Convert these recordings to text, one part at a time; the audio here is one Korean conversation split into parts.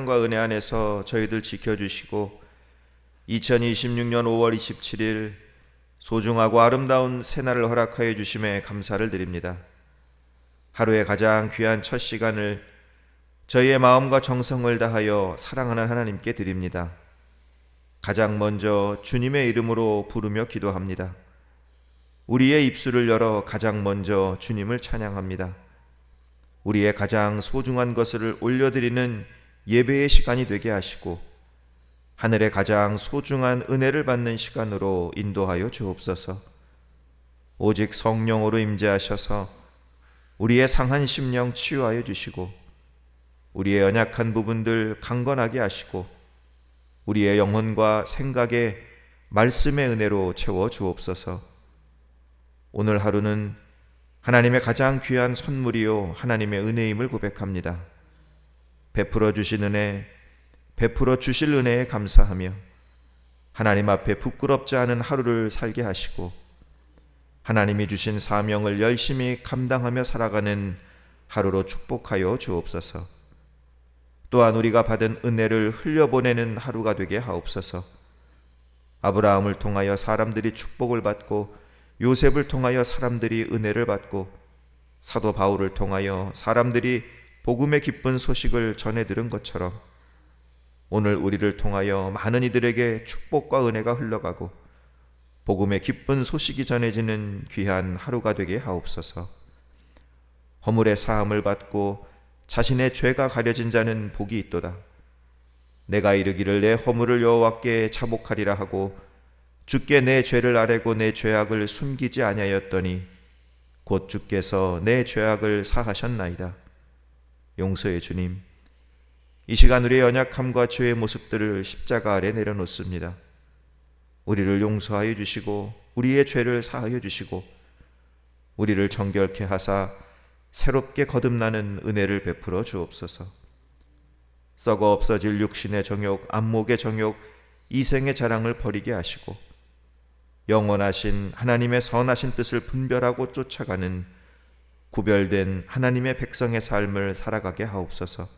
과 은혜 안에서 저희들 지켜주시고 2026년 5월 27일 소중하고 아름다운 새날을 허락하여 주심에 감사를 드립니다. 하루의 가장 귀한 첫 시간을 저희의 마음과 정성을 다하여 사랑하는 하나님께 드립니다. 가장 먼저 주님의 이름으로 부르며 기도합니다. 우리의 입술을 열어 가장 먼저 주님을 찬양합니다. 우리의 가장 소중한 것을 올려드리는 예배의 시간이 되게 하시고 하늘의 가장 소중한 은혜를 받는 시간으로 인도하여 주옵소서. 오직 성령으로 임재하셔서 우리의 상한 심령 치유하여 주시고 우리의 연약한 부분들 강건하게 하시고 우리의 영혼과 생각에 말씀의 은혜로 채워 주옵소서. 오늘 하루는 하나님의 가장 귀한 선물이요 하나님의 은혜임을 고백합니다. 베풀어 주신 은혜, 베풀어 주실 은혜에 감사하며 하나님 앞에 부끄럽지 않은 하루를 살게 하시고 하나님이 주신 사명을 열심히 감당하며 살아가는 하루로 축복하여 주옵소서. 또한 우리가 받은 은혜를 흘려보내는 하루가 되게 하옵소서. 아브라함을 통하여 사람들이 축복을 받고 요셉을 통하여 사람들이 은혜를 받고 사도 바울을 통하여 사람들이 복음의 기쁜 소식을 전해 들은 것처럼 오늘 우리를 통하여 많은 이들에게 축복과 은혜가 흘러가고 복음의 기쁜 소식이 전해지는 귀한 하루가 되게 하옵소서. 허물의 사함을 받고 자신의 죄가 가려진 자는 복이 있도다. 내가 이르기를 내 허물을 여호와께 자복하리라 하고 주께 내 죄를 아뢰고 내 죄악을 숨기지 아니하였더니 곧 주께서 내 죄악을 사하셨나이다. 용서의 주님, 이 시간 우리의 연약함과 죄의 모습들을 십자가 아래 내려놓습니다. 우리를 용서하여 주시고 우리의 죄를 사하여 주시고 우리를 정결케 하사 새롭게 거듭나는 은혜를 베풀어 주옵소서. 썩어 없어질 육신의 정욕, 안목의 정욕, 이생의 자랑을 버리게 하시고 영원하신 하나님의 선하신 뜻을 분별하고 쫓아가는 구별된 하나님의 백성의 삶을 살아가게 하옵소서.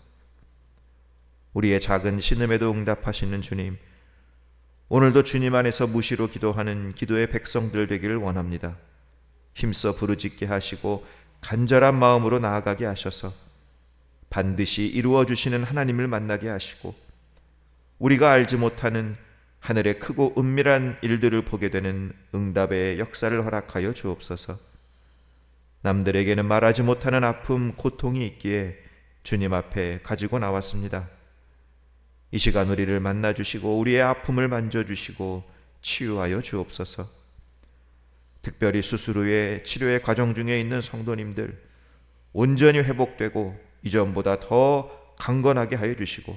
우리의 작은 신음에도 응답하시는 주님, 오늘도 주님 안에서 무시로 기도하는 기도의 백성들 되기를 원합니다. 힘써 부르짖게 하시고 간절한 마음으로 나아가게 하셔서 반드시 이루어 주시는 하나님을 만나게 하시고 우리가 알지 못하는 하늘의 크고 은밀한 일들을 보게 되는 응답의 역사를 허락하여 주옵소서. 남들에게는 말하지 못하는 아픔, 고통이 있기에 주님 앞에 가지고 나왔습니다. 이 시간 우리를 만나주시고 우리의 아픔을 만져주시고 치유하여 주옵소서. 특별히 수술 후에 치료의 과정 중에 있는 성도님들 온전히 회복되고 이전보다 더 강건하게 하여 주시고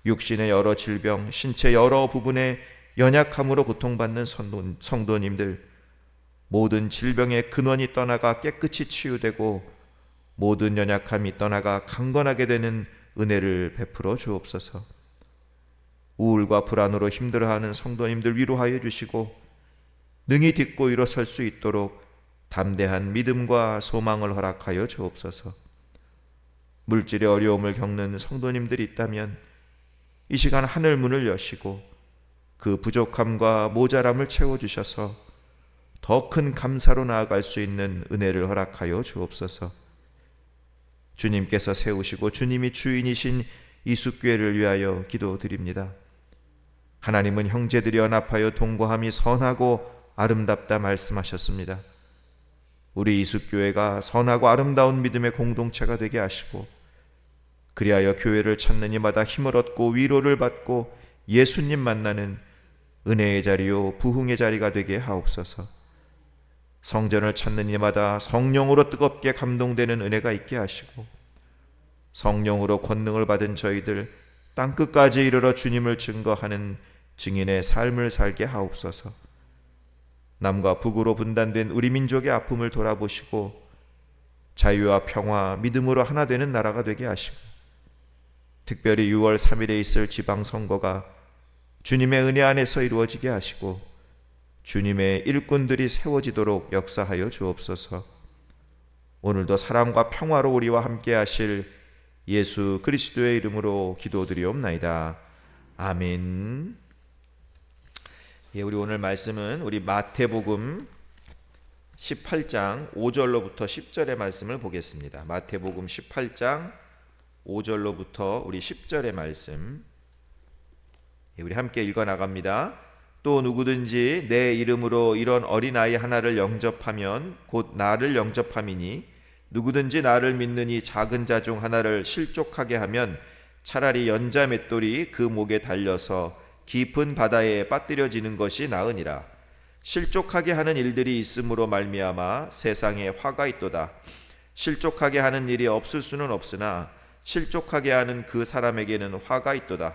육신의 여러 질병, 신체 여러 부분의 연약함으로 고통받는 성도님들 모든 질병의 근원이 떠나가 깨끗이 치유되고 모든 연약함이 떠나가 강건하게 되는 은혜를 베풀어 주옵소서. 우울과 불안으로 힘들어하는 성도님들 위로하여 주시고 능히 딛고 일어설 수 있도록 담대한 믿음과 소망을 허락하여 주옵소서. 물질의 어려움을 겪는 성도님들이 있다면 이 시간 하늘 문을 여시고 그 부족함과 모자람을 채워주셔서 더 큰 감사로 나아갈 수 있는 은혜를 허락하여 주옵소서. 주님께서 세우시고 주님이 주인이신 이숙교회를 위하여 기도드립니다. 하나님은 형제들이 연합하여 동거함이 선하고 아름답다 말씀하셨습니다. 우리 이숙교회가 선하고 아름다운 믿음의 공동체가 되게 하시고 그리하여 교회를 찾는 이마다 힘을 얻고 위로를 받고 예수님 만나는 은혜의 자리요 부흥의 자리가 되게 하옵소서. 성전을 찾는 이마다 성령으로 뜨겁게 감동되는 은혜가 있게 하시고 성령으로 권능을 받은 저희들 땅끝까지 이르러 주님을 증거하는 증인의 삶을 살게 하옵소서. 남과 북으로 분단된 우리 민족의 아픔을 돌아보시고 자유와 평화, 믿음으로 하나 되는 나라가 되게 하시고 특별히 6월 3일에 있을 지방선거가 주님의 은혜 안에서 이루어지게 하시고 주님의 일꾼들이 세워지도록 역사하여 주옵소서. 오늘도 사랑과 평화로 우리와 함께 하실 예수 그리스도의 이름으로 기도드리옵나이다. 아멘. 예, 우리 오늘 말씀은 우리 마태복음 18장 5절로부터 10절의 말씀을 보겠습니다. 마태복음 18장 5절로부터 우리 10절의 말씀, 예, 우리 함께 읽어 나갑니다. 또 누구든지 내 이름으로 이런 어린아이 하나를 영접하면 곧 나를 영접함이니 누구든지 나를 믿는 이 작은 자 중 하나를 실족하게 하면 차라리 연자 맷돌이 그 목에 달려서 깊은 바다에 빠뜨려지는 것이 나으니라. 실족하게 하는 일들이 있음으로 말미암아 세상에 화가 있도다. 실족하게 하는 일이 없을 수는 없으나 실족하게 하는 그 사람에게는 화가 있도다.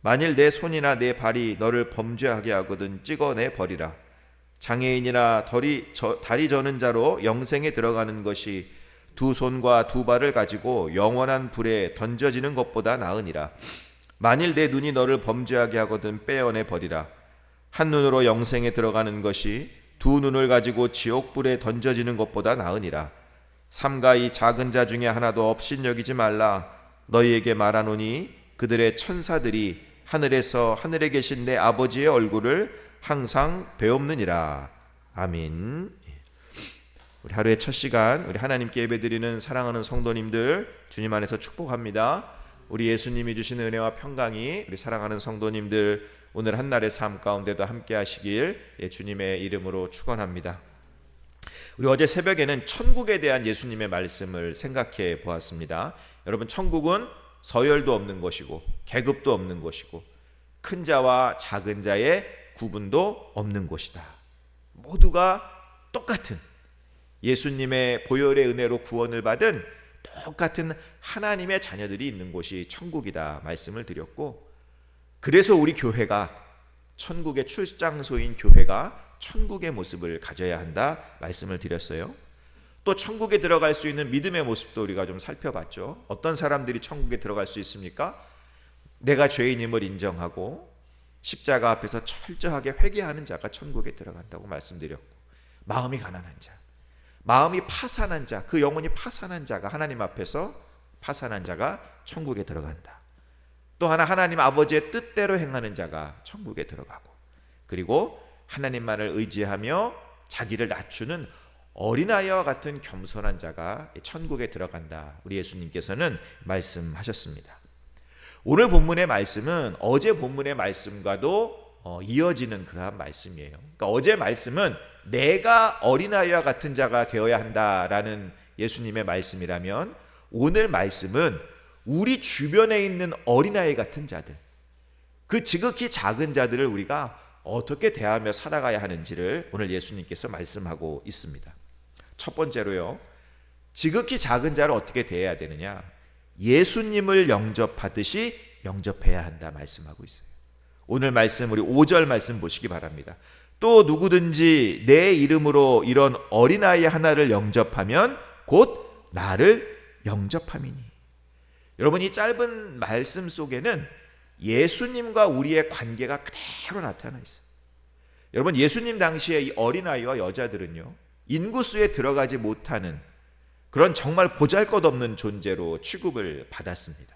만일 내 손이나 내 발이 너를 범죄하게 하거든 찍어내 버리라. 장애인이나 다리 저는 자로 영생에 들어가는 것이 두 손과 두 발을 가지고 영원한 불에 던져지는 것보다 나으니라. 만일 내 눈이 너를 범죄하게 하거든 빼어내 버리라. 한 눈으로 영생에 들어가는 것이 두 눈을 가지고 지옥불에 던져지는 것보다 나으니라. 삼가 이 작은 자 중에 하나도 업신여기지 말라. 너희에게 말하노니 그들의 천사들이 하늘에서 하늘에 계신 내 아버지의 얼굴을 항상 배옵느니라. 아멘. 우리 하루의 첫 시간 우리 하나님께 예배드리는 사랑하는 성도님들 주님 안에서 축복합니다. 우리 예수님이 주시는 은혜와 평강이 우리 사랑하는 성도님들 오늘 한날의 삶 가운데도 함께 하시길 주님의 이름으로 축원합니다. 우리 어제 새벽에는 천국에 대한 예수님의 말씀을 생각해 보았습니다. 여러분, 천국은 서열도 없는 것이고 계급도 없는 것이고 큰 자와 작은 자의 구분도 없는 곳이다. 모두가 똑같은 예수님의 보혈의 은혜로 구원을 받은 똑같은 하나님의 자녀들이 있는 곳이 천국이다 말씀을 드렸고, 그래서 우리 교회가 천국의 출장소인 교회가 천국의 모습을 가져야 한다 말씀을 드렸어요. 또 천국에 들어갈 수 있는 믿음의 모습도 우리가 좀 살펴봤죠. 어떤 사람들이 천국에 들어갈 수 있습니까? 내가 죄인임을 인정하고 십자가 앞에서 철저하게 회개하는 자가 천국에 들어간다고 말씀드렸고, 마음이 가난한 자, 마음이 파산한 자, 그 영혼이 파산한 자가 하나님 앞에서 파산한 자가 천국에 들어간다. 또 하나, 하나님 아버지의 뜻대로 행하는 자가 천국에 들어가고, 그리고 하나님만을 의지하며 자기를 낮추는 어린아이와 같은 겸손한 자가 천국에 들어간다. 우리 예수님께서는 말씀하셨습니다. 오늘 본문의 말씀은 어제 본문의 말씀과도 이어지는 그러한 말씀이에요. 그러니까 어제 말씀은 내가 어린아이와 같은 자가 되어야 한다라는 예수님의 말씀이라면, 오늘 말씀은 우리 주변에 있는 어린아이 같은 자들, 그 지극히 작은 자들을 우리가 어떻게 대하며 살아가야 하는지를 오늘 예수님께서 말씀하고 있습니다. 첫 번째로요, 지극히 작은 자를 어떻게 대해야 되느냐? 예수님을 영접하듯이 영접해야 한다 말씀하고 있어요. 오늘 말씀 우리 5절 말씀 보시기 바랍니다. 또 누구든지 내 이름으로 이런 어린아이 하나를 영접하면 곧 나를 영접함이니. 여러분, 이 짧은 말씀 속에는 예수님과 우리의 관계가 그대로 나타나 있어요. 여러분, 예수님 당시에 이 어린아이와 여자들은요, 인구수에 들어가지 못하는 그런 정말 보잘것없는 존재로 취급을 받았습니다.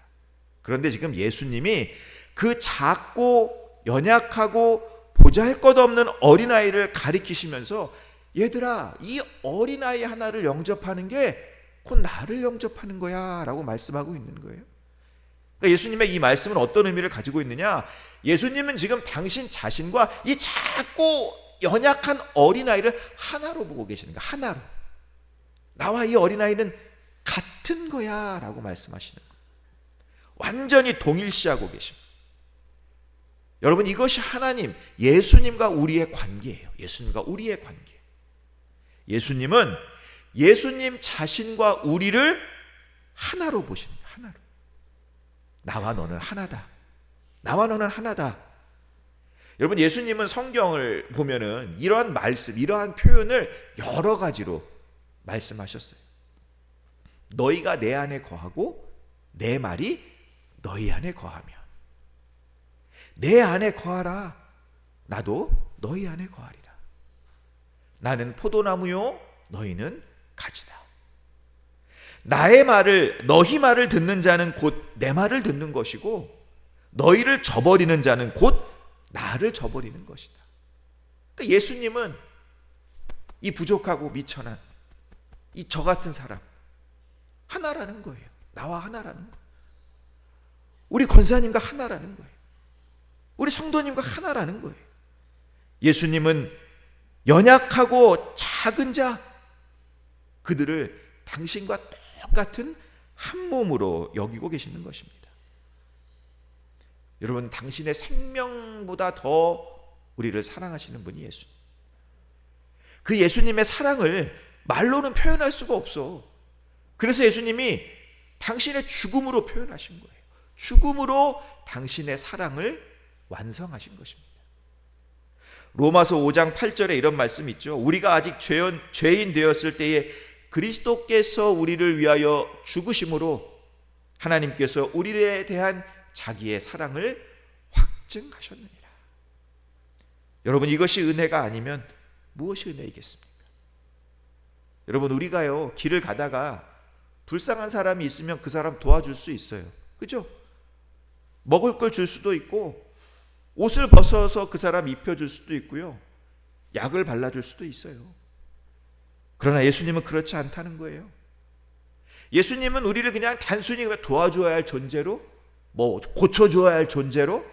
그런데 지금 예수님이 그 작고 연약하고 보잘것없는 어린아이를 가리키시면서, 얘들아, 이 어린아이 하나를 영접하는 게 곧 나를 영접하는 거야 라고 말씀하고 있는 거예요. 그러니까 예수님의 이 말씀은 어떤 의미를 가지고 있느냐? 예수님은 지금 당신 자신과 이 작고 연약한 어린아이를 하나로 보고 계시는 거야. 하나로. 나와 이 어린아이는 같은 거야 라고 말씀하시는 거예요. 완전히 동일시하고 계십니다. 여러분, 이것이 하나님, 예수님과 우리의 관계예요. 예수님과 우리의 관계. 예수님은 예수님 자신과 우리를 하나로 보십니다. 하나로. 나와 너는 하나다. 나와 너는 하나다. 여러분, 예수님은 성경을 보면은 이러한 말씀, 이러한 표현을 여러 가지로 말씀하셨어요. 너희가 내 안에 거하고 내 말이 너희 안에 거하면, 내 안에 거하라. 나도 너희 안에 거하리라. 나는 포도나무요, 너희는 가지다. 나의 말을, 너희 말을 듣는 자는 곧 내 말을 듣는 것이고 너희를 저버리는 자는 곧 나를 저버리는 것이다. 그러니까 예수님은 이 부족하고 미천한 이 저 같은 사람 하나라는 거예요. 나와 하나라는 거예요. 우리 권사님과 하나라는 거예요. 우리 성도님과 하나라는 거예요. 예수님은 연약하고 작은 자, 그들을 당신과 똑같은 한 몸으로 여기고 계시는 것입니다. 여러분, 당신의 생명보다 더 우리를 사랑하시는 분이 예수님. 그 예수님의 사랑을 말로는 표현할 수가 없어. 그래서 예수님이 당신의 죽음으로 표현하신 거예요. 죽음으로 당신의 사랑을 완성하신 것입니다. 로마서 5장 8절에 이런 말씀이 있죠. 우리가 아직 죄인 되었을 때에 그리스도께서 우리를 위하여 죽으심으로 하나님께서 우리에 대한 자기의 사랑을 확증하셨느니라. 여러분, 이것이 은혜가 아니면 무엇이 은혜이겠습니까? 여러분, 우리가요 길을 가다가 불쌍한 사람이 있으면 그 사람 도와줄 수 있어요. 그죠? 먹을 걸 줄 수도 있고 옷을 벗어서 그 사람 입혀줄 수도 있고요, 약을 발라줄 수도 있어요. 그러나 예수님은 그렇지 않다는 거예요. 예수님은 우리를 그냥 단순히 도와줘야 할 존재로, 고쳐줘야 할 존재로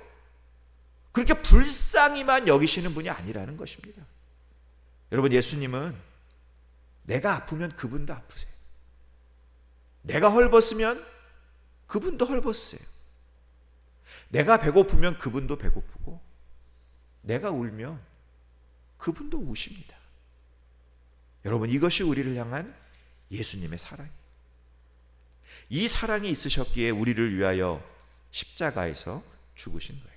그렇게 불쌍히만 여기시는 분이 아니라는 것입니다. 여러분, 예수님은 내가 아프면 그분도 아프세요. 내가 헐벗으면 그분도 헐벗으세요. 내가 배고프면 그분도 배고프고 내가 울면 그분도 우십니다. 여러분, 이것이 우리를 향한 예수님의 사랑이에요. 이 사랑이 있으셨기에 우리를 위하여 십자가에서 죽으신 거예요.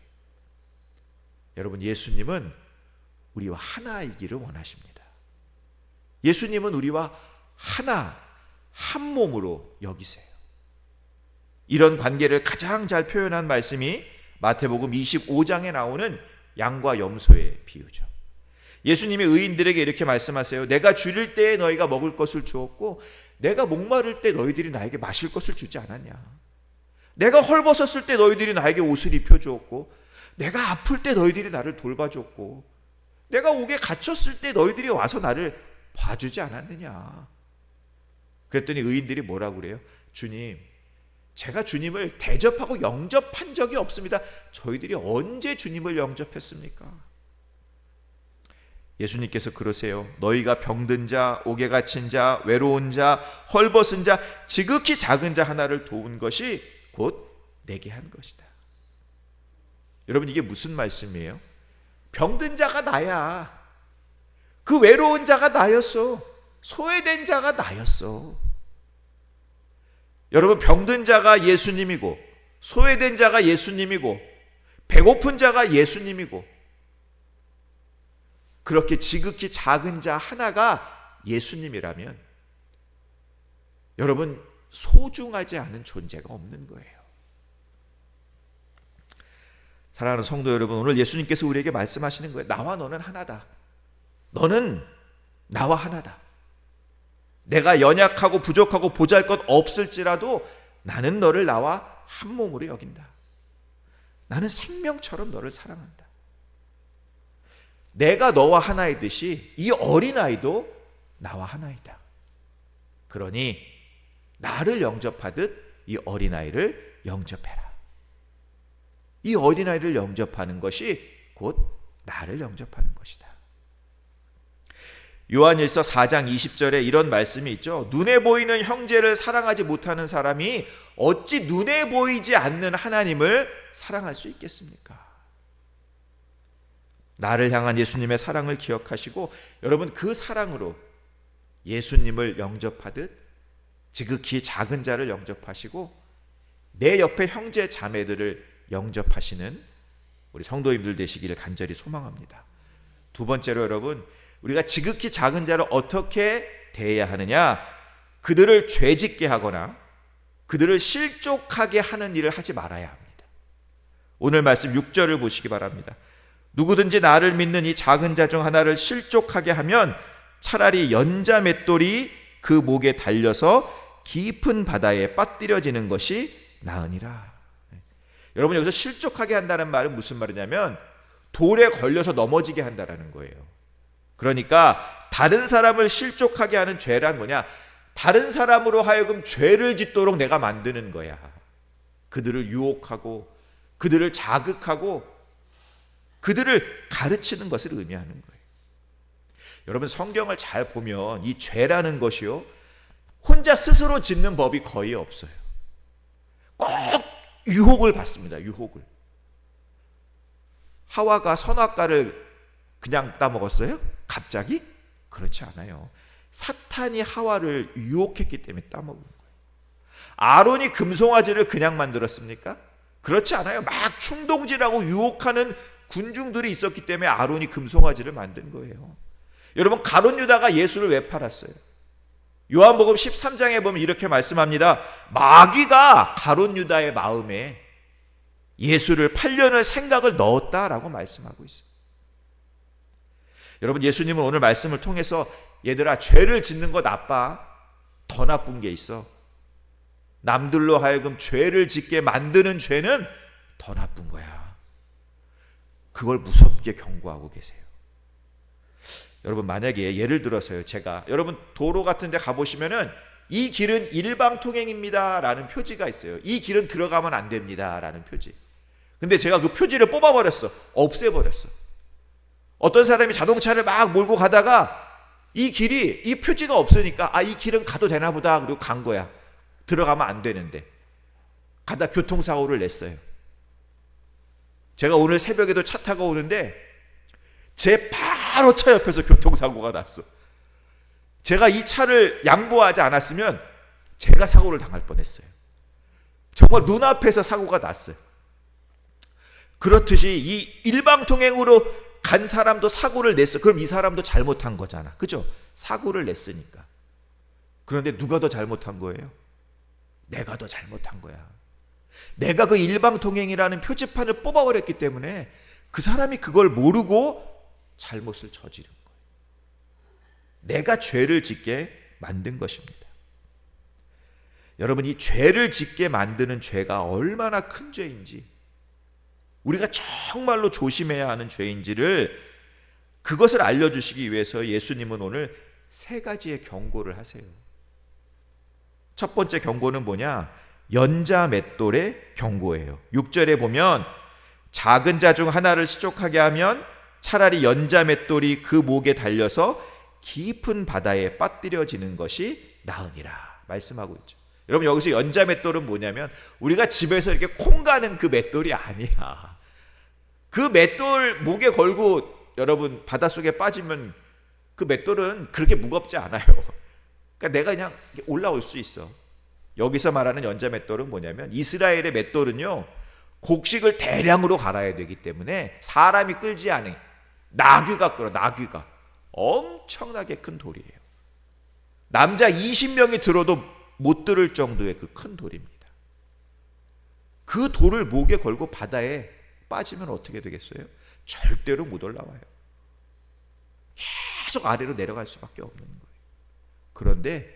여러분, 예수님은 우리와 하나이기를 원하십니다. 예수님은 우리와 한 몸으로 여기세요. 이런 관계를 가장 잘 표현한 말씀이 마태복음 25장에 나오는 양과 염소의 비유죠. 예수님이 의인들에게 이렇게 말씀하세요. 내가 줄일 때에 너희가 먹을 것을 주었고 내가 목마를 때 너희들이 나에게 마실 것을 주지 않았냐. 내가 헐벗었을 때 너희들이 나에게 옷을 입혀주었고 내가 아플 때 너희들이 나를 돌봐줬고 내가 옥에 갇혔을 때 너희들이 와서 나를 봐주지 않았느냐. 그랬더니 의인들이 뭐라고 그래요? 주님, 제가 주님을 대접하고 영접한 적이 없습니다. 저희들이 언제 주님을 영접했습니까? 예수님께서 그러세요. 너희가 병든 자, 옥에 갇힌 자, 외로운 자, 헐벗은 자, 지극히 작은 자 하나를 도운 것이 곧 내게 한 것이다. 여러분, 이게 무슨 말씀이에요? 병든 자가 나야. 그 외로운 자가 나였어. 소외된 자가 나였어. 여러분, 병든 자가 예수님이고 소외된 자가 예수님이고 배고픈 자가 예수님이고 그렇게 지극히 작은 자 하나가 예수님이라면 여러분, 소중하지 않은 존재가 없는 거예요. 사랑하는 성도 여러분, 오늘 예수님께서 우리에게 말씀하시는 거예요. 나와 너는 하나다. 너는 나와 하나다. 내가 연약하고 부족하고 보잘것 없을지라도 나는 너를 나와 한 몸으로 여긴다. 나는 생명처럼 너를 사랑한다. 내가 너와 하나이듯이 이 어린아이도 나와 하나이다. 그러니 나를 영접하듯 이 어린아이를 영접해라. 이 어린아이를 영접하는 것이 곧 나를 영접하는 것이다. 요한일서 4장 20절에 이런 말씀이 있죠. 눈에 보이는 형제를 사랑하지 못하는 사람이 어찌 눈에 보이지 않는 하나님을 사랑할 수 있겠습니까? 나를 향한 예수님의 사랑을 기억하시고 여러분, 그 사랑으로 예수님을 영접하듯 지극히 작은 자를 영접하시고 내 옆에 형제 자매들을 영접하시는 우리 성도님들 되시기를 간절히 소망합니다. 두 번째로 여러분, 우리가 지극히 작은 자를 어떻게 대해야 하느냐? 그들을 죄짓게 하거나 그들을 실족하게 하는 일을 하지 말아야 합니다. 오늘 말씀 6절을 보시기 바랍니다. 누구든지 나를 믿는 이 작은 자 중 하나를 실족하게 하면 차라리 연자 맷돌이 그 목에 달려서 깊은 바다에 빠뜨려지는 것이 나으니라. 여러분, 여기서 실족하게 한다는 말은 무슨 말이냐면 돌에 걸려서 넘어지게 한다라는 거예요. 그러니까 다른 사람을 실족하게 하는 죄란 뭐냐? 다른 사람으로 하여금 죄를 짓도록 내가 만드는 거야. 그들을 유혹하고 그들을 자극하고 그들을 가르치는 것을 의미하는 거예요. 여러분, 성경을 잘 보면 이 죄라는 것이요, 혼자 스스로 짓는 법이 거의 없어요. 꼭 유혹을 받습니다. 유혹을. 하와가 선악과를 그냥 따먹었어요? 갑자기? 그렇지 않아요. 사탄이 하와를 유혹했기 때문에 따먹은 거예요. 아론이 금송아지를 그냥 만들었습니까? 그렇지 않아요. 막 충동질하고 유혹하는 군중들이 있었기 때문에 아론이 금송아지를 만든 거예요. 여러분, 가룟 유다가 예수를 왜 팔았어요? 요한복음 13장에 보면 이렇게 말씀합니다. 마귀가 가룟 유다의 마음에 예수를 팔려는 생각을 넣었다라고 말씀하고 있어요. 여러분, 예수님은 오늘 말씀을 통해서 얘들아, 죄를 짓는 거 나빠. 더 나쁜 게 있어. 남들로 하여금 죄를 짓게 만드는 죄는 더 나쁜 거야. 그걸 무섭게 경고하고 계세요. 여러분, 만약에 예를 들어서요, 제가 여러분 도로 같은 데 가보시면은 이 길은 일방통행입니다 라는 표지가 있어요. 이 길은 들어가면 안 됩니다 라는 표지. 근데 제가 그 표지를 뽑아버렸어. 없애버렸어. 어떤 사람이 자동차를 막 몰고 가다가 이 길이, 이 표지가 없으니까 이 길은 가도 되나 보다. 그리고 간 거야. 들어가면 안 되는데. 가다 교통사고를 냈어요. 제가 오늘 새벽에도 차 타고 오는데 제 바로 차 옆에서 교통사고가 났어. 제가 이 차를 양보하지 않았으면 제가 사고를 당할 뻔했어요. 정말 눈앞에서 사고가 났어요. 그렇듯이 이 일방통행으로 간 사람도 사고를 냈어. 그럼 이 사람도 잘못한 거잖아. 그죠? 사고를 냈으니까. 그런데 누가 더 잘못한 거예요? 내가 더 잘못한 거야. 내가 그 일방통행이라는 표지판을 뽑아버렸기 때문에 그 사람이 그걸 모르고 잘못을 저지른 거예요. 내가 죄를 짓게 만든 것입니다. 여러분, 이 죄를 짓게 만드는 죄가 얼마나 큰 죄인지, 우리가 정말로 조심해야 하는 죄인지를, 그것을 알려주시기 위해서 예수님은 오늘 세 가지의 경고를 하세요. 첫 번째 경고는 뭐냐? 연자맷돌의 경고예요. 6절에 보면 작은 자 중 하나를 실족하게 하면 차라리 연자맷돌이 그 목에 달려서 깊은 바다에 빠뜨려지는 것이 나으니라 말씀하고 있죠. 여러분, 여기서 연자맷돌은 뭐냐면 우리가 집에서 이렇게 콩 가는 그 맷돌이 아니야. 그 맷돌 목에 걸고 여러분 바닷속에 빠지면 그 맷돌은 그렇게 무겁지 않아요. 그러니까 내가 그냥 올라올 수 있어. 여기서 말하는 연자맷돌은 뭐냐면 이스라엘의 맷돌은요, 곡식을 대량으로 갈아야 되기 때문에 사람이 끌지 않은 나귀가 끌어. 나귀가 엄청나게 큰 돌이에요. 남자 20명이 들어도 못 들을 정도의 그 큰 돌입니다. 그 돌을 목에 걸고 바다에 빠지면 어떻게 되겠어요? 절대로 못 올라와요. 계속 아래로 내려갈 수밖에 없는 거예요. 그런데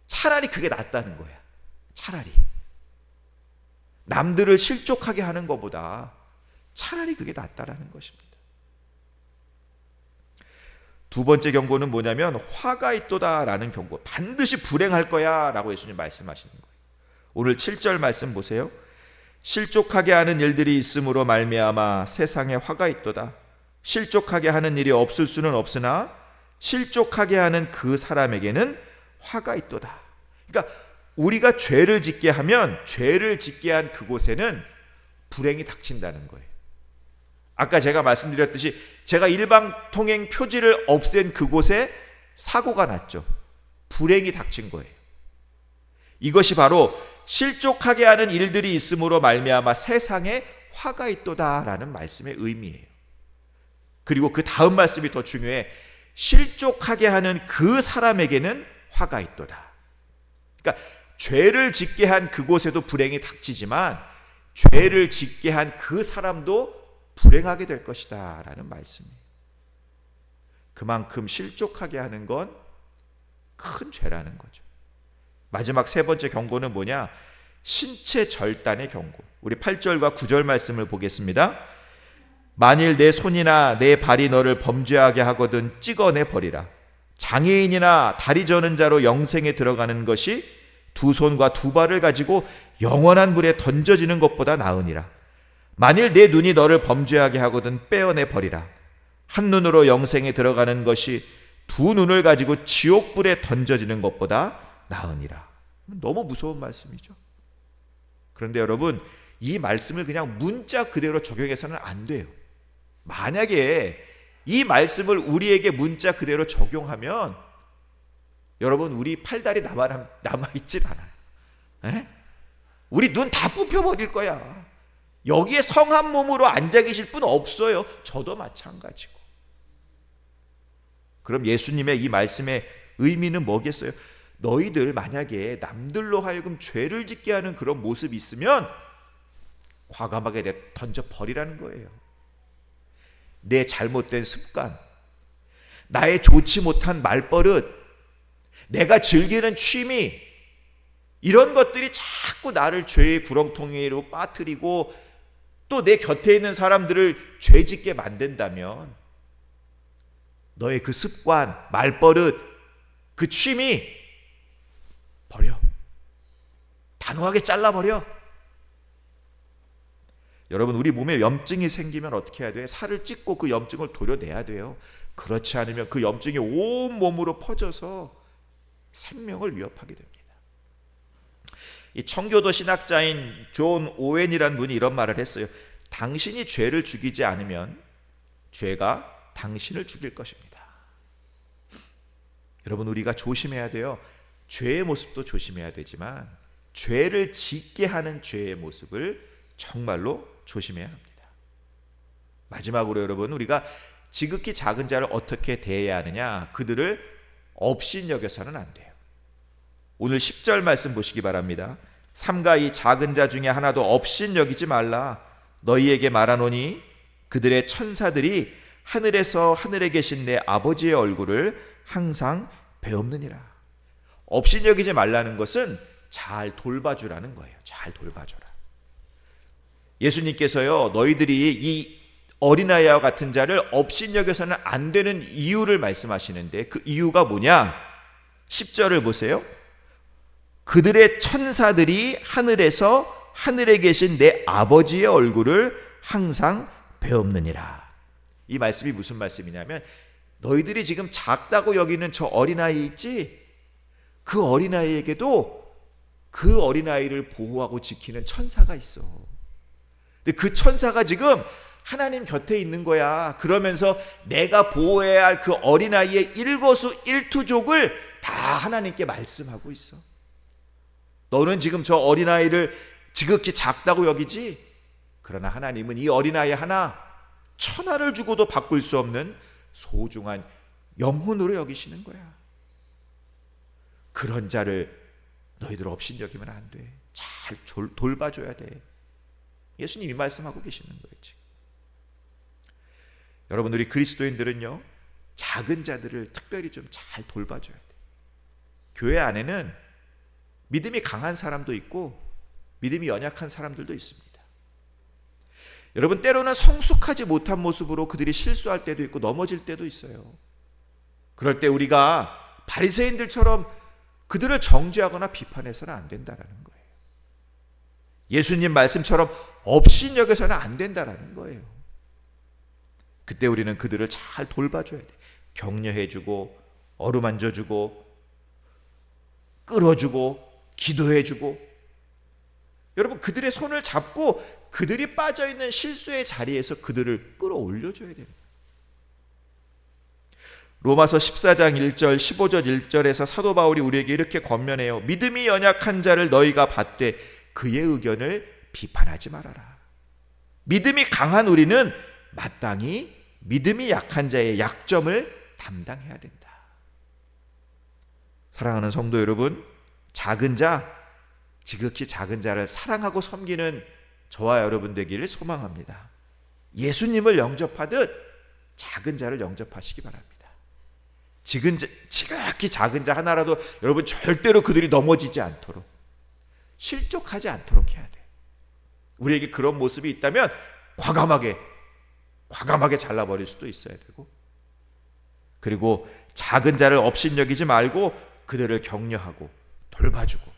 차라리 그게 낫다는 거야. 차라리 남들을 실족하게 하는 것보다 차라리 그게 낫다라는 것입니다. 두 번째 경고는 뭐냐면 화가 있도다라는 경고. 반드시 불행할 거야 라고 예수님 말씀하시는 거예요. 오늘 7절 말씀 보세요. 실족하게 하는 일들이 있음으로 말미암아 세상에 화가 있도다. 실족하게 하는 일이 없을 수는 없으나 실족하게 하는 그 사람에게는 화가 있도다. 그러니까 우리가 죄를 짓게 하면 죄를 짓게 한 그곳에는 불행이 닥친다는 거예요. 아까 제가 말씀드렸듯이 제가 일방통행 표지를 없앤 그곳에 사고가 났죠. 불행이 닥친 거예요. 이것이 바로 실족하게 하는 일들이 있음으로 말미암아 세상에 화가 있도다라는 말씀의 의미예요. 그리고 그 다음 말씀이 더 중요해. 실족하게 하는 그 사람에게는 화가 있도다. 그러니까 죄를 짓게 한 그곳에도 불행이 닥치지만 죄를 짓게 한 그 사람도 불행하게 될 것이다 라는 말씀이에요. 그만큼 실족하게 하는 건 큰 죄라는 거죠. 마지막 세 번째 경고는 뭐냐? 신체 절단의 경고. 우리 8절과 9절 말씀을 보겠습니다. 만일 내 손이나 내 발이 너를 범죄하게 하거든 찍어내 버리라. 장애인이나 다리 저는 자로 영생에 들어가는 것이 두 손과 두 발을 가지고 영원한 물에 던져지는 것보다 나으니라. 만일 내 눈이 너를 범죄하게 하거든 빼어내 버리라. 한 눈으로 영생에 들어가는 것이 두 눈을 가지고 지옥불에 던져지는 것보다 나으니라. 너무 무서운 말씀이죠. 그런데 여러분, 이 말씀을 그냥 문자 그대로 적용해서는 안 돼요. 만약에 이 말씀을 우리에게 문자 그대로 적용하면 여러분, 우리 팔다리 남아있질 않아요. 에? 우리 눈 다 뽑혀버릴 거야. 여기에 성한 몸으로 앉아 계실 분 없어요. 저도 마찬가지고. 그럼 예수님의 이 말씀의 의미는 뭐겠어요? 너희들 만약에 남들로 하여금 죄를 짓게 하는 그런 모습이 있으면 과감하게 던져버리라는 거예요. 내 잘못된 습관, 나의 좋지 못한 말버릇, 내가 즐기는 취미, 이런 것들이 자꾸 나를 죄의 구렁텅이로 빠뜨리고 또 내 곁에 있는 사람들을 죄짓게 만든다면 너의 그 습관, 말버릇, 그 취미 버려. 단호하게 잘라버려. 여러분, 우리 몸에 염증이 생기면 어떻게 해야 돼요? 살을 찢고 그 염증을 도려내야 돼요. 그렇지 않으면 그 염증이 온 몸으로 퍼져서 생명을 위협하게 됩니다. 이 청교도 신학자인 존 오웬이라는 분이 이런 말을 했어요. 당신이 죄를 죽이지 않으면 죄가 당신을 죽일 것입니다. 여러분, 우리가 조심해야 돼요. 죄의 모습도 조심해야 되지만 죄를 짓게 하는 죄의 모습을 정말로 조심해야 합니다. 마지막으로 여러분, 우리가 지극히 작은 자를 어떻게 대해야 하느냐? 그들을 업신여겨서는 안 돼요. 오늘 10절 말씀 보시기 바랍니다. 삼가 이 작은 자 중에 하나도 업신여기지 말라. 너희에게 말하노니 그들의 천사들이 하늘에서 하늘에 계신 내 아버지의 얼굴을 항상 배옵느니라. 업신여기지 말라는 것은 잘 돌봐주라는 거예요. 잘 돌봐줘라. 예수님께서요, 너희들이 이 어린아이와 같은 자를 업신여겨서는 안 되는 이유를 말씀하시는데 그 이유가 뭐냐? 10절을 보세요. 그들의 천사들이 하늘에서 하늘에 계신 내 아버지의 얼굴을 항상 배옵느니라. 이 말씀이 무슨 말씀이냐면 너희들이 지금 작다고 여기는 저 어린아이 있지? 그 어린아이에게도 그 어린아이를 보호하고 지키는 천사가 있어. 근데 그 천사가 지금 하나님 곁에 있는 거야. 그러면서 내가 보호해야 할 그 어린아이의 일거수일투족을 다 하나님께 말씀하고 있어. 너는 지금 저 어린아이를 지극히 작다고 여기지? 그러나 하나님은 이 어린아이 하나 천하를 주고도 바꿀 수 없는 소중한 영혼으로 여기시는 거야. 그런 자를 너희들 업신여기면 안 돼. 잘 돌봐줘야 돼. 예수님이 말씀하고 계시는 거예요. 지금. 여러분, 우리 그리스도인들은요, 작은 자들을 특별히 좀 잘 돌봐줘야 돼. 교회 안에는 믿음이 강한 사람도 있고 믿음이 연약한 사람들도 있습니다. 여러분, 때로는 성숙하지 못한 모습으로 그들이 실수할 때도 있고 넘어질 때도 있어요. 그럴 때 우리가 바리새인들처럼 그들을 정죄하거나 비판해서는 안 된다는 거예요. 예수님 말씀처럼 업신여겨서는 안 된다는 거예요. 그때 우리는 그들을 잘 돌봐줘야 돼. 격려해주고 어루만져주고 끌어주고 기도해주고, 여러분, 그들의 손을 잡고 그들이 빠져있는 실수의 자리에서 그들을 끌어올려줘야 됩니다. 로마서 14장 1절 15절 1절에서 사도 바울이 우리에게 이렇게 권면해요. 믿음이 연약한 자를 너희가 받되 그의 의견을 비판하지 말아라. 믿음이 강한 우리는 마땅히 믿음이 약한 자의 약점을 담당해야 된다. 사랑하는 성도 여러분, 작은 자, 지극히 작은 자를 사랑하고 섬기는 저와 여러분 되기를 소망합니다. 예수님을 영접하듯 작은 자를 영접하시기 바랍니다. 지극히 작은 자 하나라도 여러분 절대로 그들이 넘어지지 않도록, 실족하지 않도록 해야 돼. 우리에게 그런 모습이 있다면 과감하게 잘라버릴 수도 있어야 되고, 그리고 작은 자를 업신여기지 말고 그들을 격려하고 돌봐주고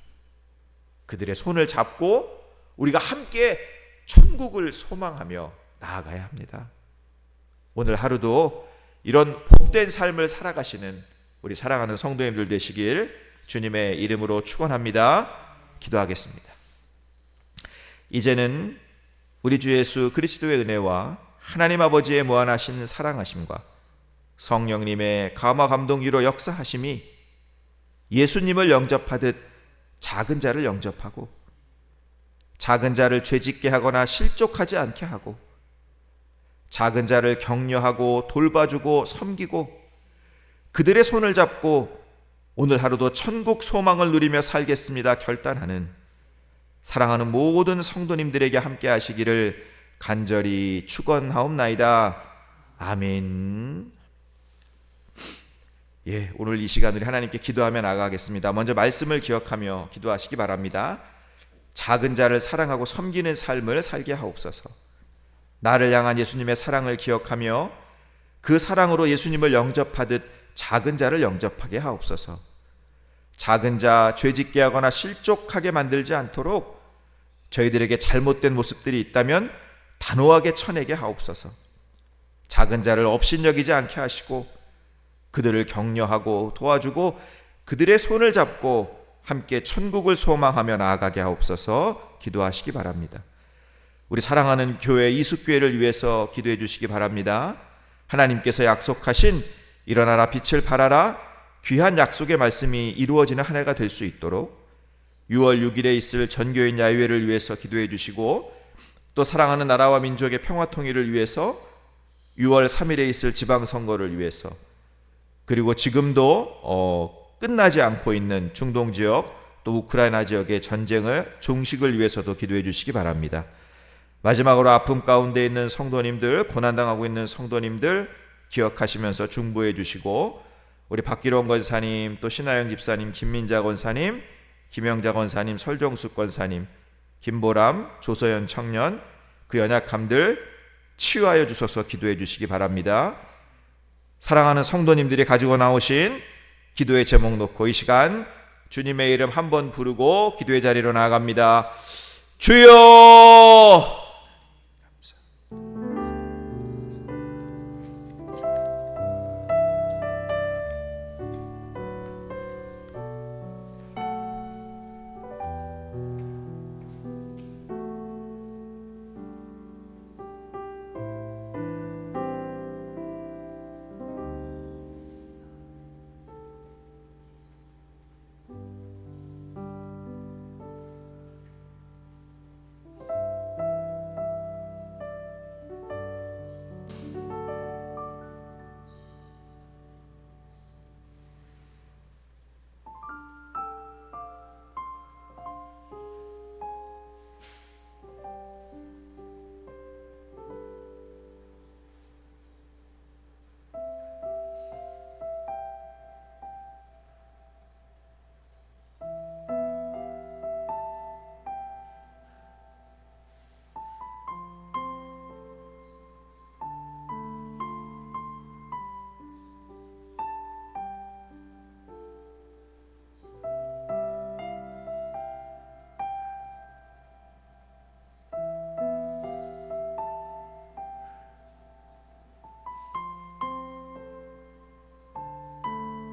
그들의 손을 잡고 우리가 함께 천국을 소망하며 나아가야 합니다. 오늘 하루도 이런 복된 삶을 살아가시는 우리 사랑하는 성도님들 되시길 주님의 이름으로 축원합니다. 기도하겠습니다. 이제는 우리 주 예수 그리스도의 은혜와 하나님 아버지의 무한하신 사랑하심과 성령님의 감화 감동 위로 역사하심이 예수님을 영접하듯 작은 자를 영접하고 작은 자를 죄짓게 하거나 실족하지 않게 하고 작은 자를 격려하고 돌봐주고 섬기고 그들의 손을 잡고 오늘 하루도 천국 소망을 누리며 살겠습니다 결단하는 사랑하는 모든 성도님들에게 함께 하시기를 간절히 축원하옵나이다. 아멘. 오늘 이 시간 우리 하나님께 기도하며 나가겠습니다. 먼저 말씀을 기억하며 기도하시기 바랍니다. 작은 자를 사랑하고 섬기는 삶을 살게 하옵소서. 나를 향한 예수님의 사랑을 기억하며 그 사랑으로 예수님을 영접하듯 작은 자를 영접하게 하옵소서. 작은 자 죄짓게 하거나 실족하게 만들지 않도록 저희들에게 잘못된 모습들이 있다면 단호하게 쳐내게 하옵소서. 작은 자를 업신여기지 않게 하시고 그들을 격려하고 도와주고 그들의 손을 잡고 함께 천국을 소망하며 나아가게 하옵소서. 기도하시기 바랍니다. 우리 사랑하는 교회 이숙교회를 위해서 기도해 주시기 바랍니다. 하나님께서 약속하신 일어나라 빛을 발하라 귀한 약속의 말씀이 이루어지는 한 해가 될 수 있도록 6월 6일에 있을 전교인 야유회를 위해서 기도해 주시고 또 사랑하는 나라와 민족의 평화 통일을 위해서 6월 3일에 있을 지방선거를 위해서 그리고 지금도 끝나지 않고 있는 중동 지역 또 우크라이나 지역의 전쟁을 종식을 위해서도 기도해 주시기 바랍니다. 마지막으로 아픔 가운데 있는 성도님들, 고난당하고 있는 성도님들 기억하시면서 중보해 주시고 우리 박기론 권사님, 또 신하영 집사님, 김민자 권사님, 김영자 권사님, 설정숙 권사님, 김보람, 조서연 청년 그 연약함들 치유하여 주셔서 기도해 주시기 바랍니다. 사랑하는 성도님들이 가지고 나오신 기도의 제목 놓고 이 시간 주님의 이름 한번 부르고 기도의 자리로 나아갑니다. 주여!